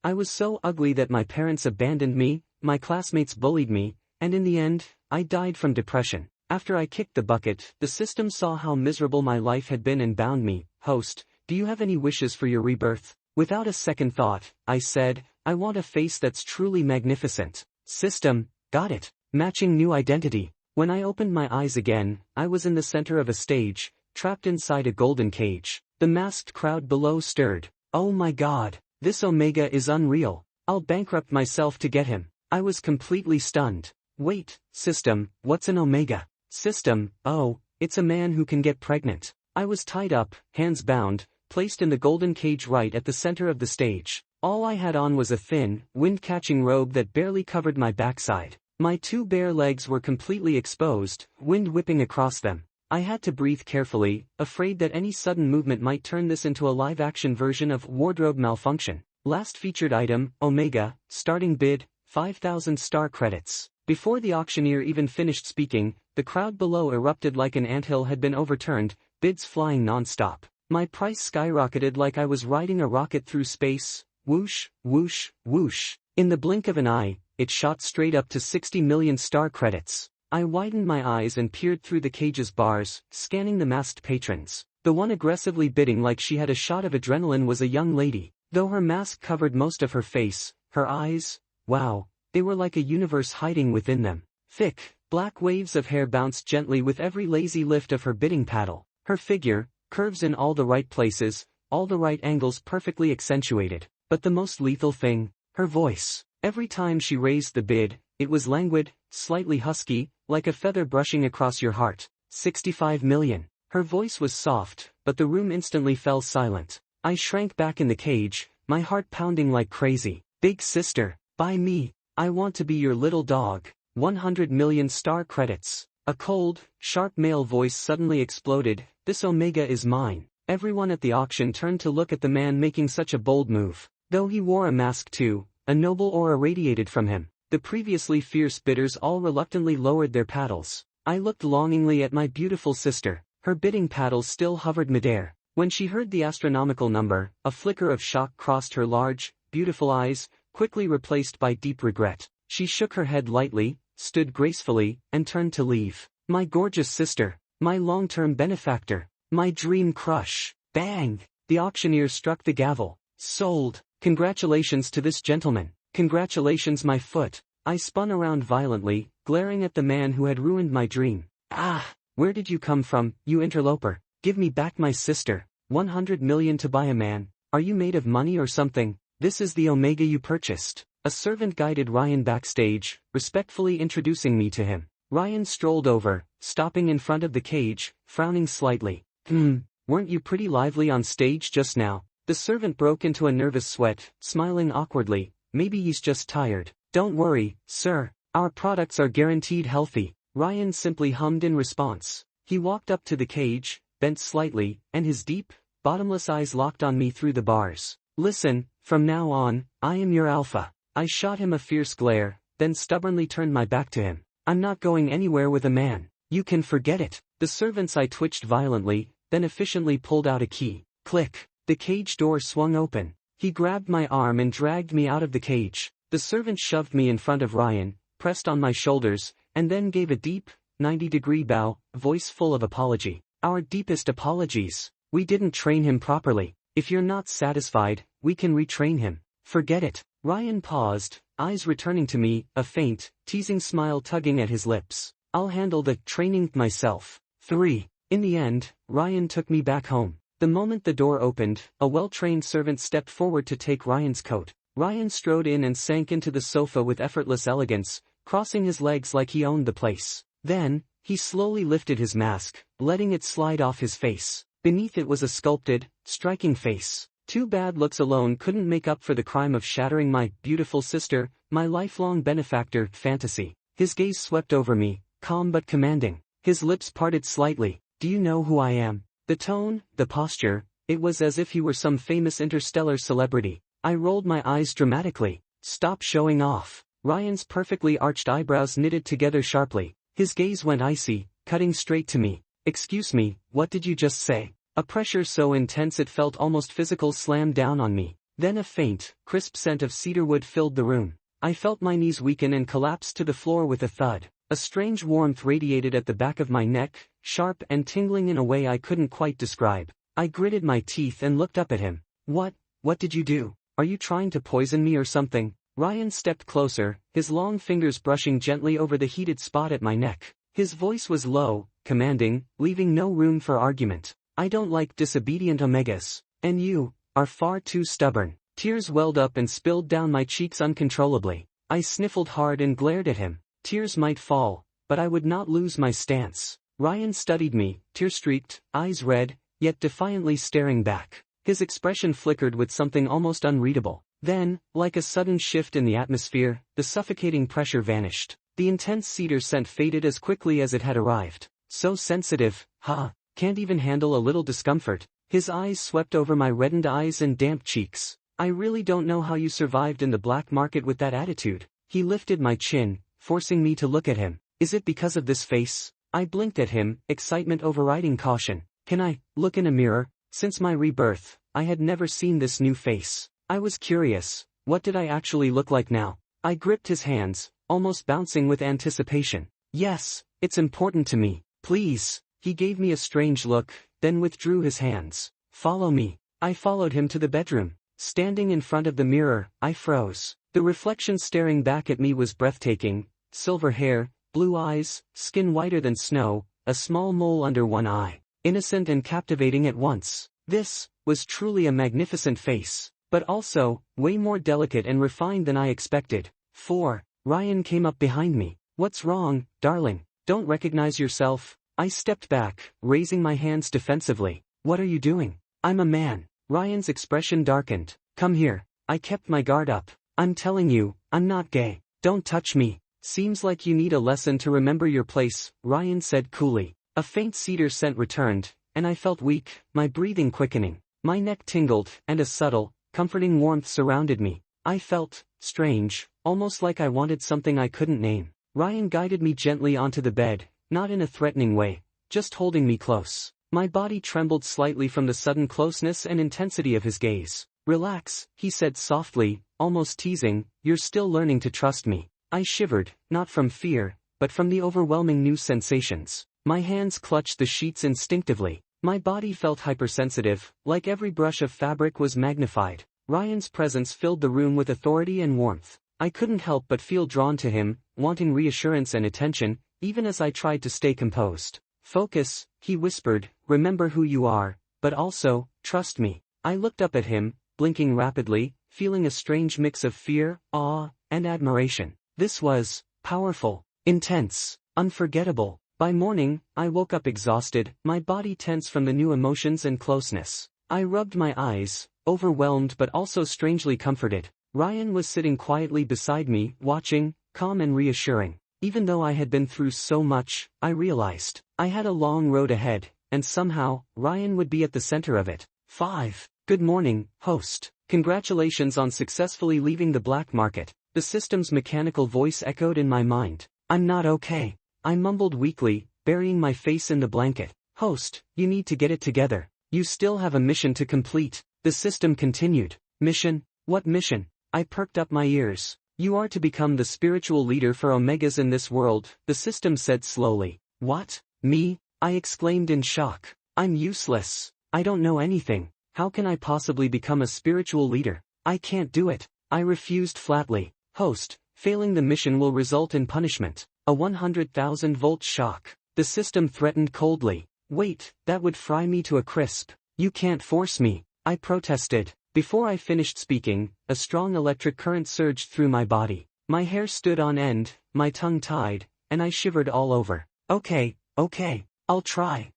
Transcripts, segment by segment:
I was so ugly that my parents abandoned me, my classmates bullied me, and in the end, I died from depression. After I kicked the bucket, the system saw how miserable my life had been and bound me. Host, do you have any wishes for your rebirth? Without a second thought, I said, I want a face that's truly magnificent. System, got it. Matching new identity. When I opened my eyes again, I was in the center of a stage, trapped inside a golden cage. The masked crowd below stirred. Oh my god, this Omega is unreal. I'll bankrupt myself to get him. I was completely stunned. Wait, system, what's an Omega? System, oh, it's a man who can get pregnant. I was tied up, hands bound, placed in the golden cage right at the center of the stage. All I had on was a thin, wind-catching robe that barely covered my backside. My two bare legs were completely exposed, wind whipping across them. I had to breathe carefully, afraid that any sudden movement might turn this into a live-action version of wardrobe malfunction. Last featured item, Omega, starting bid, 5,000 star credits. Before the auctioneer even finished speaking, the crowd below erupted like an anthill had been overturned, bids flying non-stop. My price skyrocketed like I was riding a rocket through space. Whoosh, whoosh, whoosh. In the blink of an eye, it shot straight up to 60 million star credits. I widened my eyes and peered through the cage's bars, scanning the masked patrons. The one aggressively bidding like she had a shot of adrenaline was a young lady. Though her mask covered most of her face, her eyes, wow, they were like a universe hiding within them. Thick, black waves of hair bounced gently with every lazy lift of her bidding paddle. Her figure, curves in all the right places, all the right angles perfectly accentuated. But the most lethal thing, her voice. Every time she raised the bid, it was languid, slightly husky, like a feather brushing across your heart. 65 million. Her voice was soft, but the room instantly fell silent. I shrank back in the cage, my heart pounding like crazy. Big sister, buy me. I want to be your little dog. 100 million star credits. A cold, sharp male voice suddenly exploded. This Omega is mine. Everyone at the auction turned to look at the man making such a bold move. Though he wore a mask too, a noble aura radiated from him. The previously fierce bidders all reluctantly lowered their paddles. I looked longingly at my beautiful sister. Her bidding paddles still hovered midair. When she heard the astronomical number, a flicker of shock crossed her large, beautiful eyes, quickly replaced by deep regret. She shook her head lightly, stood gracefully, and turned to leave. My gorgeous sister, my long-term benefactor, my dream crush. Bang! The auctioneer struck the gavel. Sold. Congratulations to this gentleman. Congratulations my foot. I spun around violently, glaring at the man who had ruined my dream. Ah! Where did you come from, you interloper? Give me back my sister. 100 million to buy a man. Are you made of money or something? This is the Omega you purchased. A servant guided Ryan backstage, respectfully introducing me to him. Ryan strolled over, stopping in front of the cage, frowning slightly. Weren't you pretty lively on stage just now? The servant broke into a nervous sweat, smiling awkwardly. Maybe he's just tired. Don't worry, sir. Our products are guaranteed healthy. Ryan simply hummed in response. He walked up to the cage, bent slightly, and his deep, bottomless eyes locked on me through the bars. Listen, from now on, I am your alpha. I shot him a fierce glare, then stubbornly turned my back to him. I'm not going anywhere with a man. You can forget it. The servant's eye twitched violently, then efficiently pulled out a key. Click. The cage door swung open. He grabbed my arm and dragged me out of the cage. The servant shoved me in front of Ryan, pressed on my shoulders, and then gave a deep, 90-degree bow, voice full of apology. Our deepest apologies. We didn't train him properly. If you're not satisfied, we can retrain him. Forget it. Ryan paused, eyes returning to me, a faint, teasing smile tugging at his lips. I'll handle the training myself. 3. In the end, Ryan took me back home. The moment the door opened, a well-trained servant stepped forward to take Ryan's coat. Ryan strode in and sank into the sofa with effortless elegance, crossing his legs like he owned the place. Then, he slowly lifted his mask, letting it slide off his face. Beneath it was a sculpted, striking face. 2 bad looks alone couldn't make up for the crime of shattering my beautiful sister, my lifelong benefactor, fantasy. His gaze swept over me, calm but commanding. His lips parted slightly. Do you know who I am? The tone, the posture, it was as if he were some famous interstellar celebrity. I rolled my eyes dramatically. Stop showing off. Ryan's perfectly arched eyebrows knitted together sharply. His gaze went icy, cutting straight to me. Excuse me, what did you just say? A pressure so intense it felt almost physical slammed down on me. Then a faint, crisp scent of cedarwood filled the room. I felt my knees weaken and collapsed to the floor with a thud. A strange warmth radiated at the back of my neck, sharp and tingling in a way I couldn't quite describe. I gritted my teeth and looked up at him. What did you do? Are you trying to poison me or something? Ryan stepped closer, his long fingers brushing gently over the heated spot at my neck. His voice was low, commanding, leaving no room for argument. I don't like disobedient Omegas. And you are far too stubborn. Tears welled up and spilled down my cheeks uncontrollably. I sniffled hard and glared at him. Tears might fall, but I would not lose my stance. Ryan studied me, tear-streaked, eyes red, yet defiantly staring back. His expression flickered with something almost unreadable. Then, like a sudden shift in the atmosphere, the suffocating pressure vanished. The intense cedar scent faded as quickly as it had arrived. So sensitive, can't even handle a little discomfort. His eyes swept over my reddened eyes and damp cheeks. I really don't know how you survived in the black market with that attitude. He lifted my chin, forcing me to look at him. Is it because of this face? I blinked at him, excitement overriding caution. Can I look in a mirror? Since my rebirth, I had never seen this new face. I was curious, what did I actually look like now? I gripped his hands, almost bouncing with anticipation. Yes, it's important to me. Please. He gave me a strange look, then withdrew his hands. Follow me. I followed him to the bedroom. Standing in front of the mirror, I froze. The reflection staring back at me was breathtaking. Silver hair, blue eyes, skin whiter than snow, a small mole under one eye. Innocent and captivating at once. This was truly a magnificent face, but also, way more delicate and refined than I expected. Ryan came up behind me. What's wrong, darling? Don't recognize yourself? I stepped back, raising my hands defensively. What are you doing? I'm a man. Ryan's expression darkened. Come here. I kept my guard up. I'm telling you, I'm not gay. Don't touch me. Seems like you need a lesson to remember your place, Ryan said coolly. A faint cedar scent returned, and I felt weak, my breathing quickening. My neck tingled, and a subtle, comforting warmth surrounded me. I felt strange, almost like I wanted something I couldn't name. Ryan guided me gently onto the bed, not in a threatening way, just holding me close. My body trembled slightly from the sudden closeness and intensity of his gaze. Relax, he said softly, almost teasing, you're still learning to trust me. I shivered, not from fear, but from the overwhelming new sensations. My hands clutched the sheets instinctively. My body felt hypersensitive, like every brush of fabric was magnified. Ryan's presence filled the room with authority and warmth. I couldn't help but feel drawn to him, wanting reassurance and attention, even as I tried to stay composed. Focus, he whispered, remember who you are, but also, trust me. I looked up at him, blinking rapidly, feeling a strange mix of fear, awe, and admiration. This was powerful, intense, unforgettable. By morning, I woke up exhausted, my body tense from the new emotions and closeness. I rubbed my eyes, overwhelmed but also strangely comforted. Ryan was sitting quietly beside me, watching, calm and reassuring. Even though I had been through so much, I realized I had a long road ahead, and somehow, Ryan would be at the center of it. 5. Good morning, host. Congratulations on successfully leaving the black market. The system's mechanical voice echoed in my mind. I'm not okay. I mumbled weakly, burying my face in the blanket. Host, you need to get it together. You still have a mission to complete. The system continued. Mission? What mission? I perked up my ears. You are to become the spiritual leader for Omegas in this world, the system said slowly. What? Me? I exclaimed in shock. I'm useless. I don't know anything. How can I possibly become a spiritual leader? I can't do it. I refused flatly. Host, failing the mission will result in punishment. A 100,000-volt shock. The system threatened coldly. Wait, that would fry me to a crisp. You can't force me. I protested. Before I finished speaking, a strong electric current surged through my body. My hair stood on end, my tongue tied, and I shivered all over. Okay, I'll try.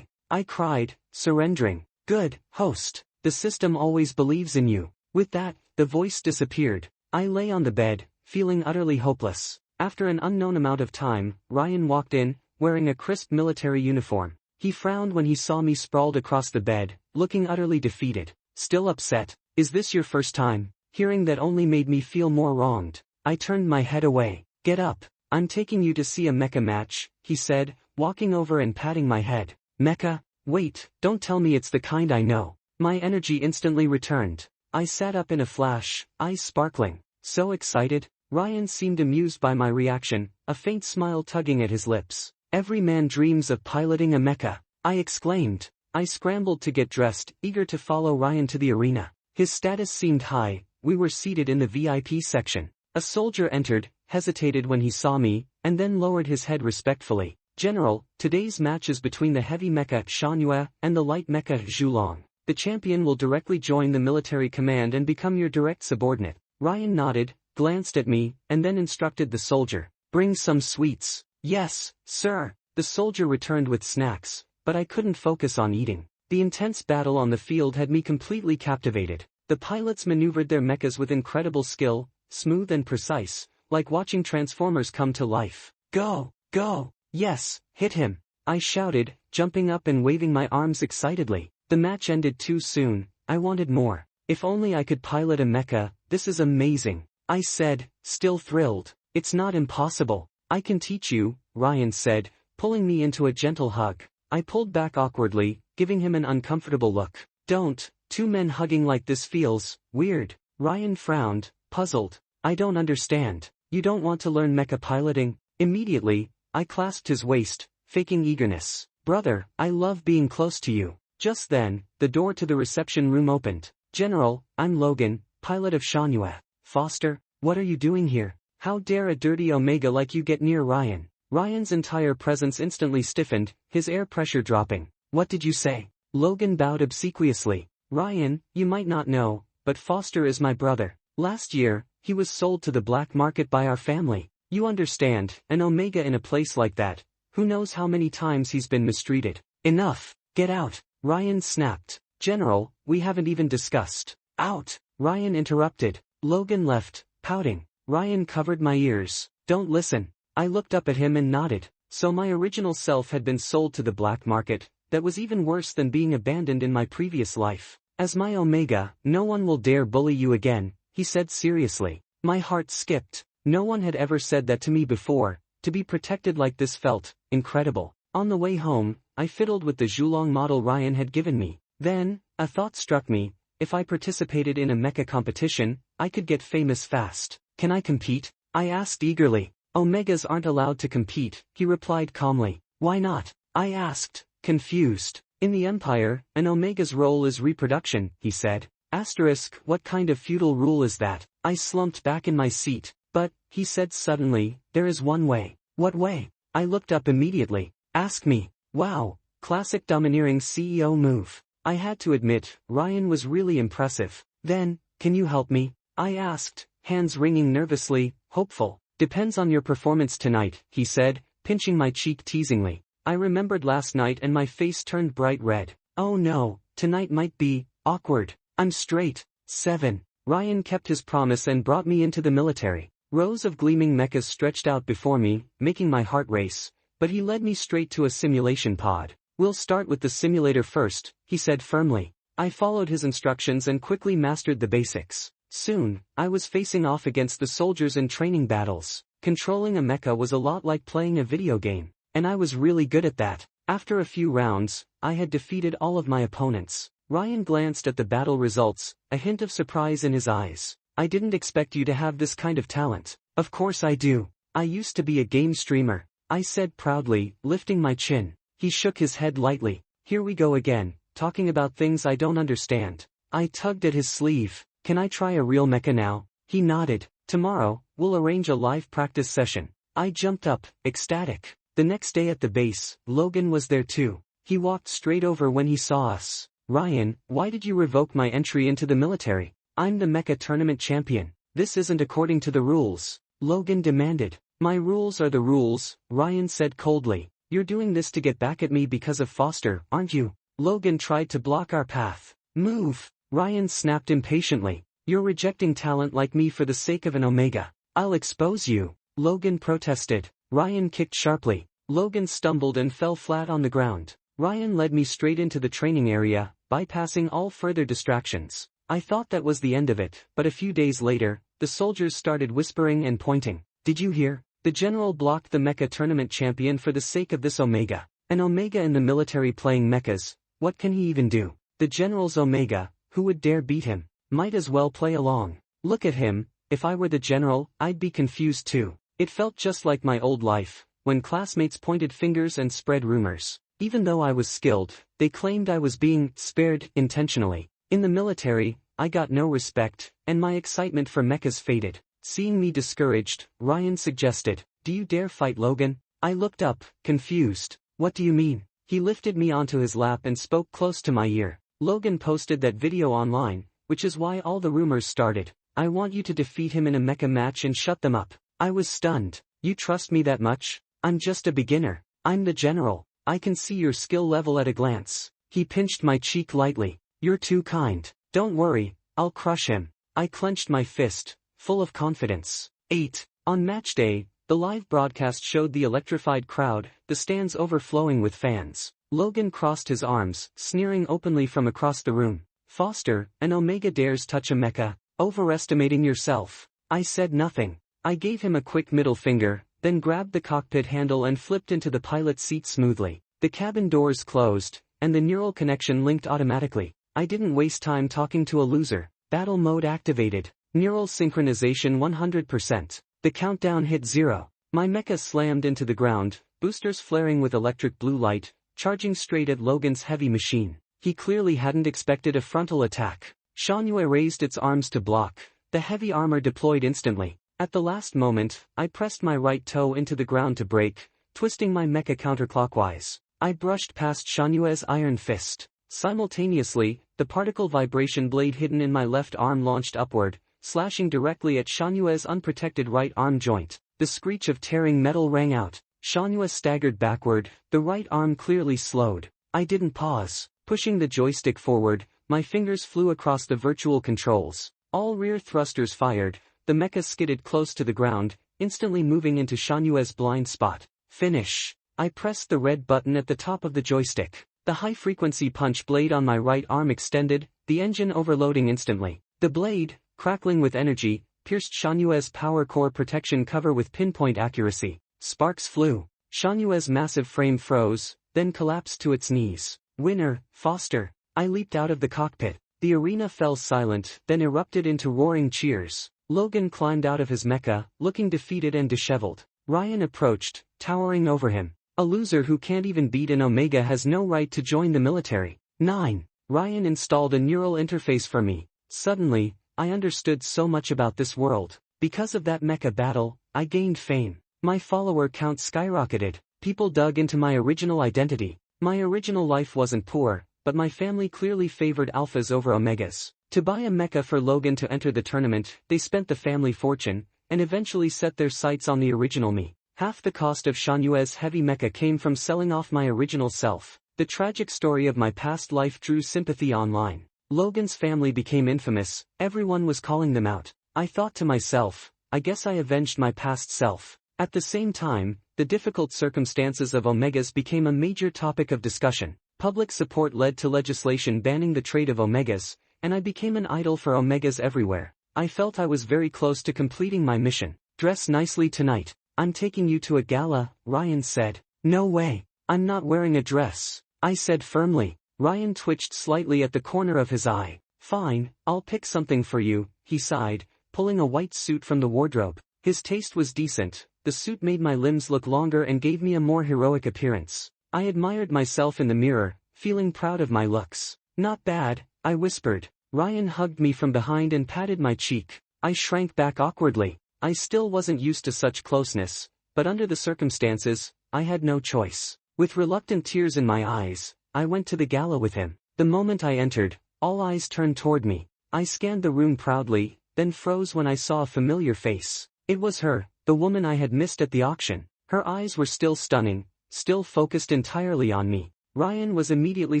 I cried, surrendering. Good, host. The system always believes in you. With that, the voice disappeared. I lay on the bed, feeling utterly hopeless. After an unknown amount of time, Ryan walked in, wearing a crisp military uniform. He frowned when he saw me sprawled across the bed, looking utterly defeated. Still upset? Is this your first time? Hearing that only made me feel more wronged. I turned my head away. Get up. I'm taking you to see a Mecha match, he said, walking over and patting my head. Mecha? Wait, don't tell me it's the kind I know. My energy instantly returned. I sat up in a flash, eyes sparkling. So excited? Ryan seemed amused by my reaction, a faint smile tugging at his lips. Every man dreams of piloting a mecha, I exclaimed. I scrambled to get dressed, eager to follow Ryan to the arena. His status seemed high. We were seated in the VIP section. A soldier entered, hesitated when he saw me, and then lowered his head respectfully. General, today's match is between the heavy mecha Shanhua and the light mecha Zhulong. The champion will directly join the military command and become your direct subordinate. Ryan nodded, glanced at me, and then instructed the soldier. Bring some sweets. Yes, sir. The soldier returned with snacks, but I couldn't focus on eating. The intense battle on the field had me completely captivated. The pilots maneuvered their mechas with incredible skill, smooth and precise, like watching Transformers come to life. Go, go, yes, hit him, I shouted, jumping up and waving my arms excitedly. The match ended too soon. I wanted more. If only I could pilot a mecha. This is amazing, I said, still thrilled. It's not impossible. I can teach you, Ryan said, pulling me into a gentle hug. I pulled back awkwardly, giving him an uncomfortable look. Don't. Two men hugging like this feels weird. Ryan frowned, puzzled. I don't understand. You don't want to learn mecha piloting? Immediately, I clasped his waist, faking eagerness. Brother, I love being close to you. Just then, the door to the reception room opened. General, I'm Logan, pilot of Shanhua. Foster, what are you doing here? How dare a dirty Omega like you get near Ryan? Ryan's entire presence instantly stiffened, his air pressure dropping. What did you say? Logan bowed obsequiously. Ryan, you might not know, but Foster is my brother. Last year, he was sold to the black market by our family. You understand, an Omega in a place like that, who knows how many times he's been mistreated. Enough, get out, Ryan snapped. General, we haven't even discussed. Out, Ryan interrupted. Logan left, pouting. Ryan covered my ears. Don't listen. I looked up at him and nodded. So my original self had been sold to the black market. That was even worse than being abandoned in my previous life. As my Omega, no one will dare bully you again, he said seriously. My heart skipped. No one had ever said that to me before. To be protected like this felt incredible. On the way home, I fiddled with the Zhulong model Ryan had given me. Then, a thought struck me. If I participated in a mecha competition, I could get famous fast. Can I compete? I asked eagerly. Omegas aren't allowed to compete, he replied calmly. Why not? I asked, confused. In the Empire, an Omega's role is reproduction, he said. Asterisk, what kind of feudal rule is that? I slumped back in my seat. But, he said suddenly, there is one way. What way? I looked up immediately. Ask me. Wow, classic domineering CEO move. I had to admit, Ryan was really impressive. Then, can you help me? I asked, hands wringing nervously, hopeful. Depends on your performance tonight, he said, pinching my cheek teasingly. I remembered last night and my face turned bright red. Oh no, tonight might be awkward. I'm straight. 7. Ryan kept his promise and brought me into the military. Rows of gleaming mechas stretched out before me, making my heart race, but he led me straight to a simulation pod. We'll start with the simulator first, he said firmly. I followed his instructions and quickly mastered the basics. Soon, I was facing off against the soldiers in training battles. Controlling a mecha was a lot like playing a video game, and I was really good at that. After a few rounds, I had defeated all of my opponents. Ryan glanced at the battle results, a hint of surprise in his eyes. I didn't expect you to have this kind of talent. Of course I do. I used to be a game streamer, I said proudly, lifting my chin. He shook his head lightly. Here we go again, talking about things I don't understand. I tugged at his sleeve. Can I try a real mecha now? He nodded. Tomorrow, we'll arrange a live practice session. I jumped up, ecstatic. The next day at the base, Logan was there too. He walked straight over when he saw us. Ryan, why did you revoke my entry into the military? I'm the mecha tournament champion. This isn't according to the rules, Logan demanded. My rules are the rules, Ryan said coldly. You're doing this to get back at me because of Foster, aren't you? Logan tried to block our path. Move, Ryan snapped impatiently. You're rejecting talent like me for the sake of an Omega. I'll expose you, Logan protested. Ryan kicked sharply. Logan stumbled and fell flat on the ground. Ryan led me straight into the training area, bypassing all further distractions. I thought that was the end of it, but a few days later, the soldiers started whispering and pointing. Did you hear? The general blocked the mecha tournament champion for the sake of this Omega. An Omega in the military playing mechas, what can he even do? The general's Omega, who would dare beat him? Might as well play along. Look at him, if I were the general, I'd be confused too. It felt just like my old life, when classmates pointed fingers and spread rumors. Even though I was skilled, they claimed I was being spared intentionally. In the military, I got no respect, and my excitement for mechas faded. Seeing me discouraged, Ryan suggested, "Do you dare fight Logan?" I looked up, confused. "What do you mean?" He lifted me onto his lap and spoke close to my ear. "Logan posted that video online, which is why all the rumors started. I want you to defeat him in a mecha match and shut them up." I was stunned. "You trust me that much? I'm just a beginner. I'm the general. I can see your skill level at a glance." He pinched my cheek lightly. "You're too kind. Don't worry, I'll crush him." I clenched my fist, full of confidence. 8. On match day, the live broadcast showed the electrified crowd, the stands overflowing with fans. Logan crossed his arms, sneering openly from across the room. "Foster, an Omega dares touch a mecha, overestimating yourself." I said nothing. I gave him a quick middle finger, then grabbed the cockpit handle and flipped into the pilot seat smoothly. The cabin doors closed, and the neural connection linked automatically. I didn't waste time talking to a loser. Battle mode activated. Neural synchronization 100%. The countdown hit 0. My mecha slammed into the ground, boosters flaring with electric blue light, charging straight at Logan's heavy machine. He clearly hadn't expected a frontal attack. Shanghua raised its arms to block. The heavy armor deployed instantly. At the last moment, I pressed my right toe into the ground to brake, twisting my mecha counterclockwise. I brushed past Shanghua's iron fist. Simultaneously, the particle vibration blade hidden in my left arm launched upward, slashing directly at Shanghua's unprotected right arm joint. The screech of tearing metal rang out. Shanghua staggered backward, the right arm clearly slowed. I didn't pause. Pushing the joystick forward, my fingers flew across the virtual controls. All rear thrusters fired, the mecha skidded close to the ground, instantly moving into Shanghua's blind spot. Finish. I pressed the red button at the top of the joystick. The high-frequency punch blade on my right arm extended, the engine overloading instantly. The blade, crackling with energy, pierced Shanghua's power core protection cover with pinpoint accuracy. Sparks flew. Shanghua's massive frame froze, then collapsed to its knees. "Winner, Foster." I leaped out of the cockpit. The arena fell silent, then erupted into roaring cheers. Logan climbed out of his mecha, looking defeated and disheveled. Ryan approached, towering over him. "A loser who can't even beat an Omega has no right to join the military." 9. Ryan installed a neural interface for me. Suddenly, I understood so much about this world. Because of that mecha battle, I gained fame. My follower count skyrocketed. People dug into my original identity. My original life wasn't poor, but my family clearly favored alphas over omegas. To buy a mecha for Logan to enter the tournament, they spent the family fortune, and eventually set their sights on the original me. Half the cost of Shanghua's heavy mecha came from selling off my original self. The tragic story of my past life drew sympathy online. Logan's family became infamous, everyone was calling them out. I thought to myself, I guess I avenged my past self. At the same time, the difficult circumstances of omegas became a major topic of discussion. Public support led to legislation banning the trade of omegas, and I became an idol for omegas everywhere. I felt I was very close to completing my mission. "Dress nicely tonight. I'm taking you to a gala," Ryan said. "No way. I'm not wearing a dress," I said firmly. Ryan twitched slightly at the corner of his eye. "Fine, I'll pick something for you," he sighed, pulling a white suit from the wardrobe. His taste was decent. The suit made my limbs look longer and gave me a more heroic appearance. I admired myself in the mirror, feeling proud of my looks. "Not bad," I whispered. Ryan hugged me from behind and patted my cheek. I shrank back awkwardly. I still wasn't used to such closeness, but under the circumstances, I had no choice. With reluctant tears in my eyes, I went to the gala with him. The moment I entered, all eyes turned toward me. I scanned the room proudly, then froze when I saw a familiar face. It was her, the woman I had missed at the auction. Her eyes were still stunning, still focused entirely on me. Ryan was immediately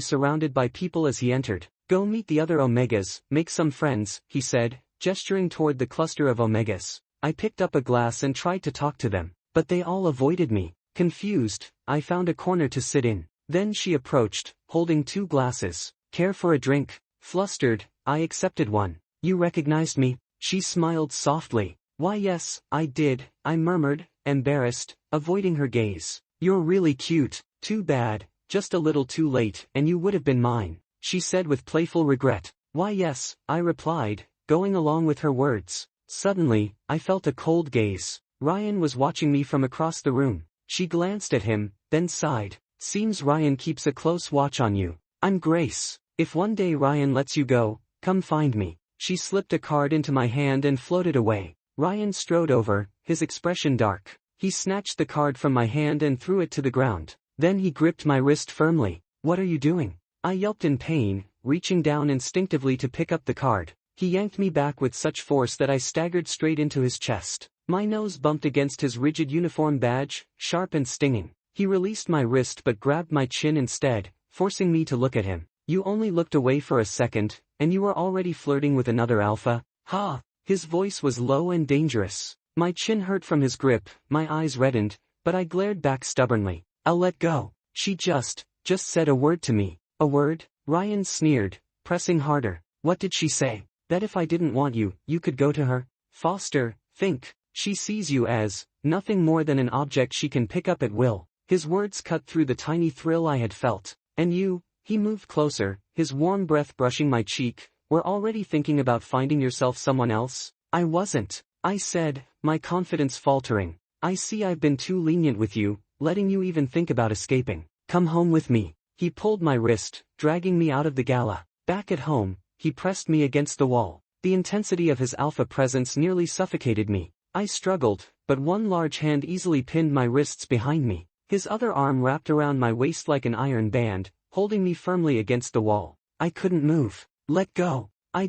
surrounded by people as he entered. "Go meet the other Omegas, make some friends," he said, gesturing toward the cluster of Omegas. I picked up a glass and tried to talk to them, but they all avoided me. Confused, I found a corner to sit in. Then she approached, holding 2 glasses. "Care for a drink?" Flustered, I accepted one. "You recognized me?" She smiled softly. "Why yes, I did," I murmured, embarrassed, avoiding her gaze. "You're really cute." "Too bad, just a little too late, and you would have been mine," she said with playful regret. Why yes, I replied, going along with her words. Suddenly, I felt a cold gaze. Ryan was watching me from across the room. She glanced at him, then sighed. Seems Ryan keeps a close watch on you. I'm Grace. If one day Ryan lets you go, come find me. She slipped a card into my hand and floated away. Ryan strode over, his expression dark. He snatched the card from my hand and threw it to the ground. Then he gripped my wrist firmly. What are you doing? I yelped in pain, reaching down instinctively to pick up the card. He yanked me back with such force that I staggered straight into his chest. My nose bumped against his rigid uniform badge, sharp and stinging. He released my wrist but grabbed my chin instead, forcing me to look at him. You only looked away for a second, and you were already flirting with another alpha? Ha! His voice was low and dangerous. My chin hurt from his grip, my eyes reddened, but I glared back stubbornly. I'll let go. She just said a word to me. A word? Ryan sneered, pressing harder. What did she say? That if I didn't want you, you could go to her? Foster, think. She sees you as nothing more than an object she can pick up at will. His words cut through the tiny thrill I had felt. And you, he moved closer, his warm breath brushing my cheek, were already thinking about finding yourself someone else? I wasn't, I said, my confidence faltering. I see I've been too lenient with you, letting you even think about escaping. Come home with me. He pulled my wrist, dragging me out of the gala. Back at home, he pressed me against the wall. The intensity of his alpha presence nearly suffocated me. I struggled, but one large hand easily pinned my wrists behind me. His other arm wrapped around my waist like an iron band, holding me firmly against the wall. I couldn't move. Let go. I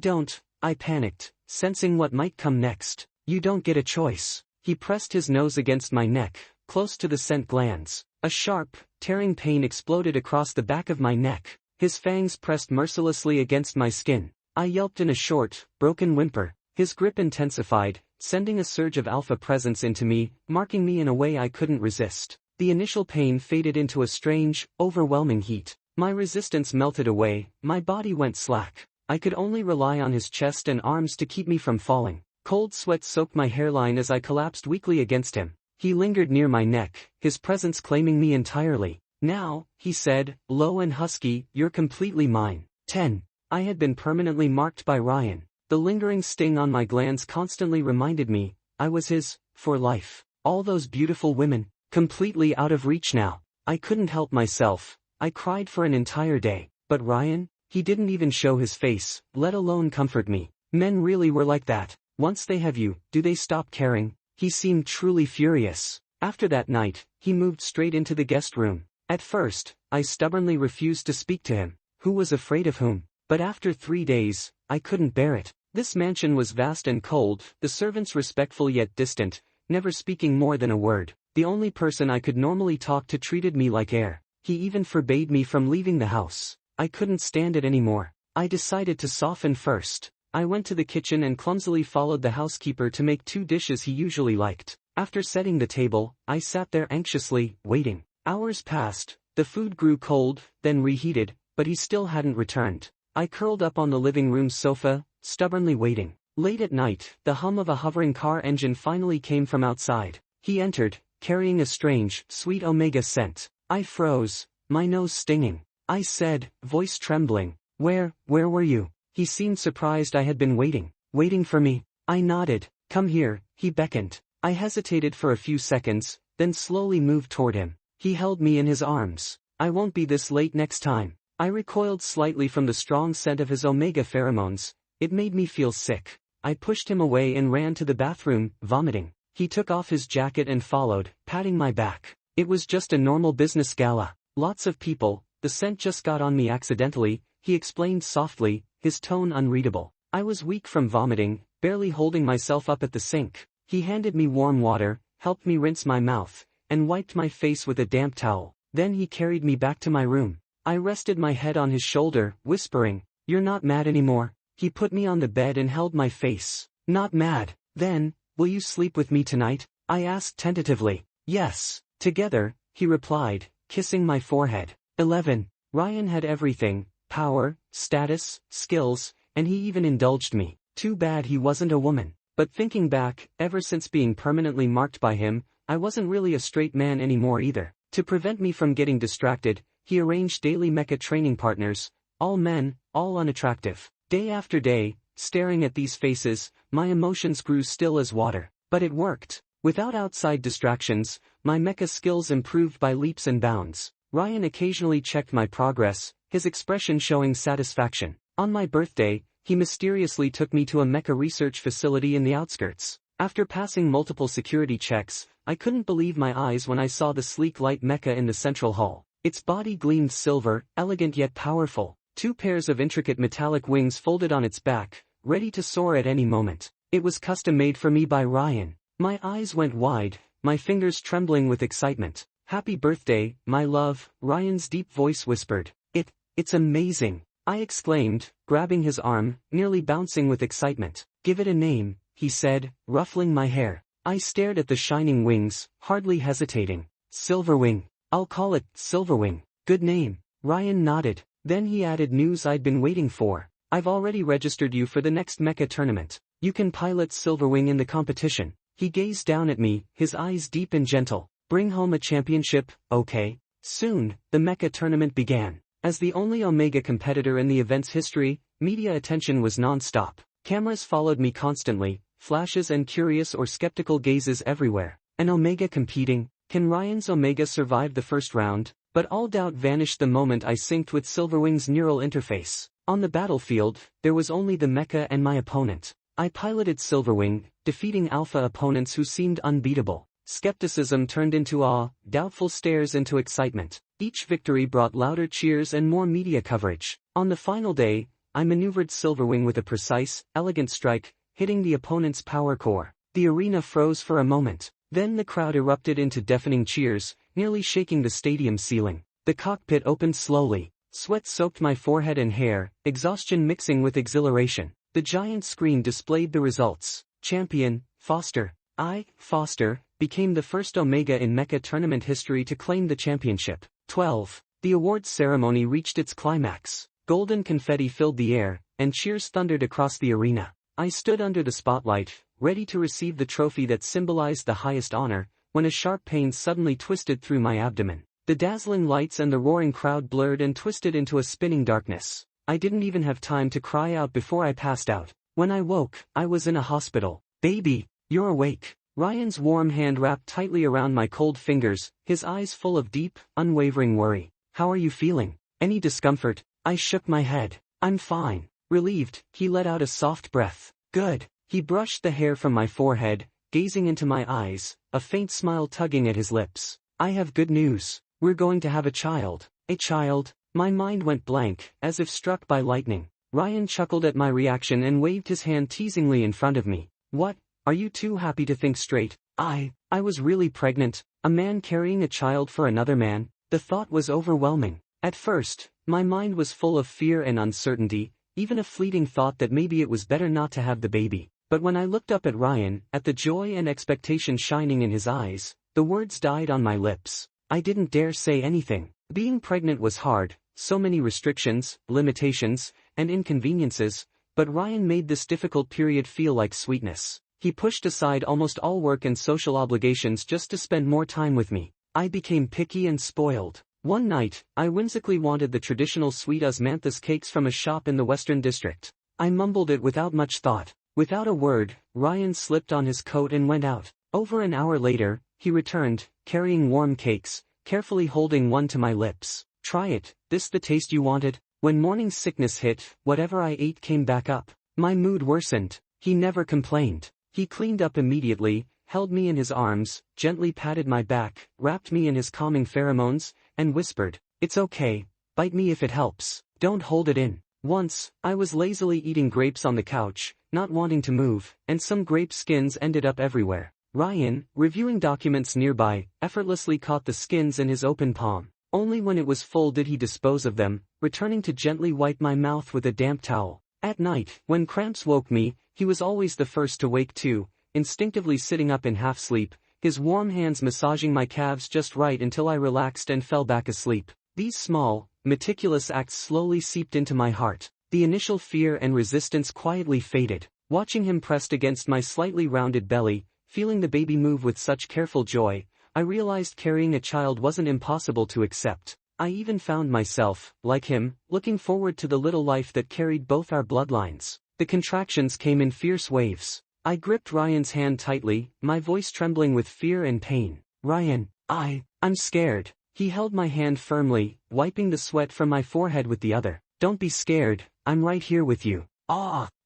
panicked, sensing what might come next. You don't get a choice. He pressed his nose against my neck, close to the scent glands. A sharp, tearing pain exploded across the back of my neck. His fangs pressed mercilessly against my skin. I yelped in a short, broken whimper. His grip intensified, sending a surge of alpha presence into me, marking me in a way I couldn't resist. The initial pain faded into a strange, overwhelming heat. My resistance melted away, my body went slack. I could only rely on his chest and arms to keep me from falling. Cold sweat soaked my hairline as I collapsed weakly against him. He lingered near my neck, his presence claiming me entirely. Now, he said, low and husky, you're completely mine. 10. I had been permanently marked by Ryan. The lingering sting on my glands constantly reminded me, I was his, for life. All those beautiful women, completely out of reach now. I couldn't help myself. I cried for an entire day. But Ryan? He didn't even show his face, let alone comfort me. Men really were like that. Once they have you, do they stop caring? He seemed truly furious. After that night, he moved straight into the guest room. At first, I stubbornly refused to speak to him. Who was afraid of whom? But after 3 days, I couldn't bear it. This mansion was vast and cold, the servants respectful yet distant, never speaking more than a word. The only person I could normally talk to treated me like air. He even forbade me from leaving the house. I couldn't stand it anymore. I decided to soften first. I went to the kitchen and clumsily followed the housekeeper to make 2 dishes he usually liked. After setting the table, I sat there anxiously, waiting. Hours passed, the food grew cold, then reheated, but he still hadn't returned. I curled up on the living room sofa, stubbornly waiting. Late at night, the hum of a hovering car engine finally came from outside. He entered, carrying a strange, sweet Omega scent. I froze, my nose stinging. I said, voice trembling, where were you? He seemed surprised I had been waiting for me. I nodded. Come here, he beckoned. I hesitated for a few seconds, then slowly moved toward him. He held me in his arms. I won't be this late next time. I recoiled slightly from the strong scent of his Omega pheromones. It made me feel sick. I pushed him away and ran to the bathroom, vomiting. He took off his jacket and followed, patting my back. It was just a normal business gala. Lots of people, the scent just got on me accidentally, he explained softly, his tone unreadable. I was weak from vomiting, barely holding myself up at the sink. He handed me warm water, helped me rinse my mouth, and wiped my face with a damp towel. Then he carried me back to my room. I rested my head on his shoulder, whispering, "You're not mad anymore?" He put me on the bed and held my face. "Not mad." "Then, will you sleep with me tonight?" I asked tentatively. "Yes." "Together," he replied, kissing my forehead. 11. Ryan had everything, power, status, skills, and he even indulged me. Too bad he wasn't a woman. But thinking back, ever since being permanently marked by him, I wasn't really a straight man anymore either. To prevent me from getting distracted, he arranged daily Mecha training partners, all men, all unattractive. Day after day, staring at these faces, my emotions grew still as water. But it worked. Without outside distractions, my mecha skills improved by leaps and bounds. Ryan occasionally checked my progress, his expression showing satisfaction. On my birthday, he mysteriously took me to a mecha research facility in the outskirts. After passing multiple security checks, I couldn't believe my eyes when I saw the sleek light mecha in the central hall. Its body gleamed silver, elegant yet powerful. 2 pairs of intricate metallic wings folded on its back, ready to soar at any moment. It was custom-made for me by Ryan. My eyes went wide, my fingers trembling with excitement. "Happy birthday, my love," Ryan's deep voice whispered. It's amazing," I exclaimed, grabbing his arm, nearly bouncing with excitement. "Give it a name," he said, ruffling my hair. I stared at the shining wings, hardly hesitating. "Silverwing. I'll call it Silverwing." "Good name." Ryan nodded. Then he added news I'd been waiting for. "I've already registered you for the next Mecha tournament. You can pilot Silverwing in the competition." He gazed down at me, his eyes deep and gentle. "Bring home a championship, okay?" Soon, the Mecha tournament began. As the only Omega competitor in the event's history, media attention was non-stop. Cameras followed me constantly, flashes and curious or skeptical gazes everywhere. An Omega competing? Can Ryan's Omega survive the first round? But all doubt vanished the moment I synced with Silverwing's neural interface. On the battlefield, there was only the Mecha and my opponent. I piloted Silverwing, defeating alpha opponents who seemed unbeatable. Skepticism turned into awe, doubtful stares into excitement. Each victory brought louder cheers and more media coverage. On the final day, I maneuvered Silverwing with a precise, elegant strike, hitting the opponent's power core. The arena froze for a moment. Then the crowd erupted into deafening cheers, nearly shaking the stadium ceiling. The cockpit opened slowly. Sweat soaked my forehead and hair, exhaustion mixing with exhilaration. The giant screen displayed the results. Champion, Foster. I, Foster, became the first Omega in Mecha tournament history to claim the championship. 12. The awards ceremony reached its climax. Golden confetti filled the air, and cheers thundered across the arena. I stood under the spotlight, ready to receive the trophy that symbolized the highest honor, when a sharp pain suddenly twisted through my abdomen. The dazzling lights and the roaring crowd blurred and twisted into a spinning darkness. I didn't even have time to cry out before I passed out. When I woke, I was in a hospital. "Baby, you're awake." Ryan's warm hand wrapped tightly around my cold fingers, his eyes full of deep, unwavering worry. "How are you feeling? Any discomfort?" I shook my head. "I'm fine." Relieved, he let out a soft breath. "Good." He brushed the hair from my forehead, gazing into my eyes, a faint smile tugging at his lips. "I have good news. We're going to have a child." "A child?" My mind went blank, as if struck by lightning. Ryan chuckled at my reaction and waved his hand teasingly in front of me. "What? Are you too happy to think straight?" I was really pregnant, a man carrying a child for another man. The thought was overwhelming. At first, my mind was full of fear and uncertainty, even a fleeting thought that maybe it was better not to have the baby. But when I looked up at Ryan, at the joy and expectation shining in his eyes, the words died on my lips. I didn't dare say anything. Being pregnant was hard, so many restrictions, limitations, and inconveniences, but Ryan made this difficult period feel like sweetness. He pushed aside almost all work and social obligations just to spend more time with me. I became picky and spoiled. One night, I whimsically wanted the traditional sweet osmanthus cakes from a shop in the Western District. I mumbled it without much thought. Without a word, Ryan slipped on his coat and went out. Over an hour later, he returned, carrying warm cakes, carefully holding one to my lips. "Try it, this the taste you wanted?" When morning sickness hit, whatever I ate came back up. My mood worsened. He never complained. He cleaned up immediately, held me in his arms, gently patted my back, wrapped me in his calming pheromones, and whispered, "It's okay, bite me if it helps. Don't hold it in." Once, I was lazily eating grapes on the couch, not wanting to move, and some grape skins ended up everywhere. Ryan, reviewing documents nearby, effortlessly caught the skins in his open palm. Only when it was full did he dispose of them, returning to gently wipe my mouth with a damp towel. At night, when cramps woke me, he was always the first to wake too, instinctively sitting up in half-sleep, his warm hands massaging my calves just right until I relaxed and fell back asleep. These small, meticulous acts slowly seeped into my heart. The initial fear and resistance quietly faded. Watching him pressed against my slightly rounded belly, feeling the baby move with such careful joy, I realized carrying a child wasn't impossible to accept. I even found myself, like him, looking forward to the little life that carried both our bloodlines. The contractions came in fierce waves. I gripped Ryan's hand tightly, my voice trembling with fear and pain. Ryan, I'm scared. He held my hand firmly, wiping the sweat from my forehead with the other. Don't be scared, I'm right here with you.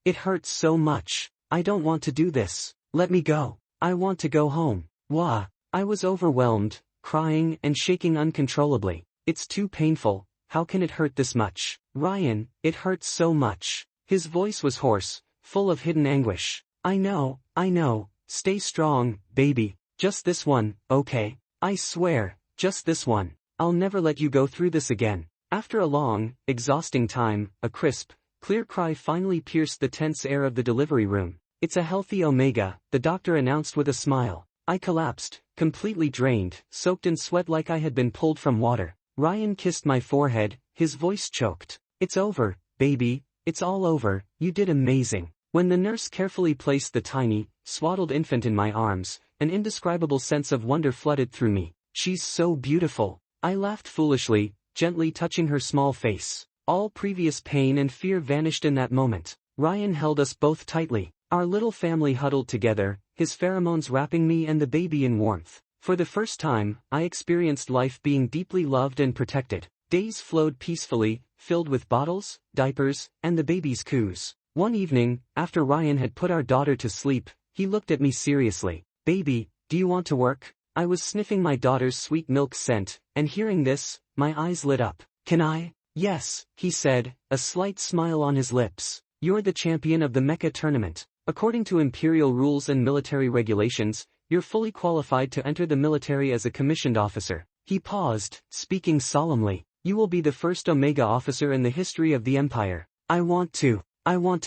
It hurts so much. I don't want to do this. Let me go. I want to go home. Wah. I was overwhelmed, crying and shaking uncontrollably. It's too painful. How can it hurt this much? Ryan, it hurts so much. His voice was hoarse, full of hidden anguish. I know. Stay strong, baby. Just this one, okay? I swear, just this one. I'll never let you go through this again. After a long, exhausting time, a crisp, clear cry finally pierced the tense air of the delivery room. It's a healthy Omega, the doctor announced with a smile. I collapsed, completely drained, soaked in sweat like I had been pulled from water. Ryan kissed my forehead, his voice choked. It's over, baby, it's all over, you did amazing. When the nurse carefully placed the tiny, swaddled infant in my arms, an indescribable sense of wonder flooded through me. She's so beautiful. I laughed foolishly, gently touching her small face. All previous pain and fear vanished in that moment. Ryan held us both tightly. Our little family huddled together, his pheromones wrapping me and the baby in warmth. For the first time, I experienced life being deeply loved and protected. Days flowed peacefully, filled with bottles, diapers, and the baby's coos. One evening, after Ryan had put our daughter to sleep, he looked at me seriously. Baby, do you want to work? I was sniffing my daughter's sweet milk scent, and hearing this, my eyes lit up. Can I? Yes, he said, a slight smile on his lips. You're the champion of the Mecha tournament. According to imperial rules and military regulations, you're fully qualified to enter the military as a commissioned officer. He paused, speaking solemnly. You will be the first Omega officer in the history of the Empire. I want to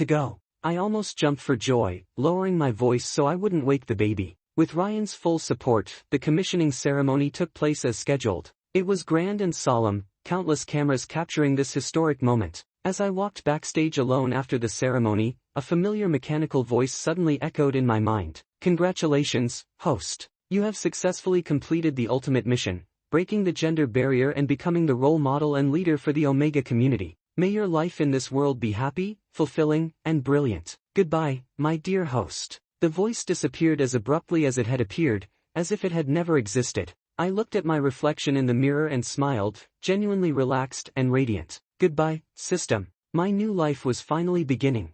go. I almost jumped for joy, lowering my voice so I wouldn't wake the baby. With Ryan's full support, the commissioning ceremony took place as scheduled. It was grand and solemn, countless cameras capturing this historic moment. As I walked backstage alone after the ceremony, a familiar mechanical voice suddenly echoed in my mind. Congratulations, host. You have successfully completed the ultimate mission, breaking the gender barrier and becoming the role model and leader for the Omega community. May your life in this world be happy, fulfilling, and brilliant. Goodbye, my dear host. The voice disappeared as abruptly as it had appeared, as if it had never existed. I looked at my reflection in the mirror and smiled, genuinely relaxed and radiant. Goodbye, system. My new life was finally beginning.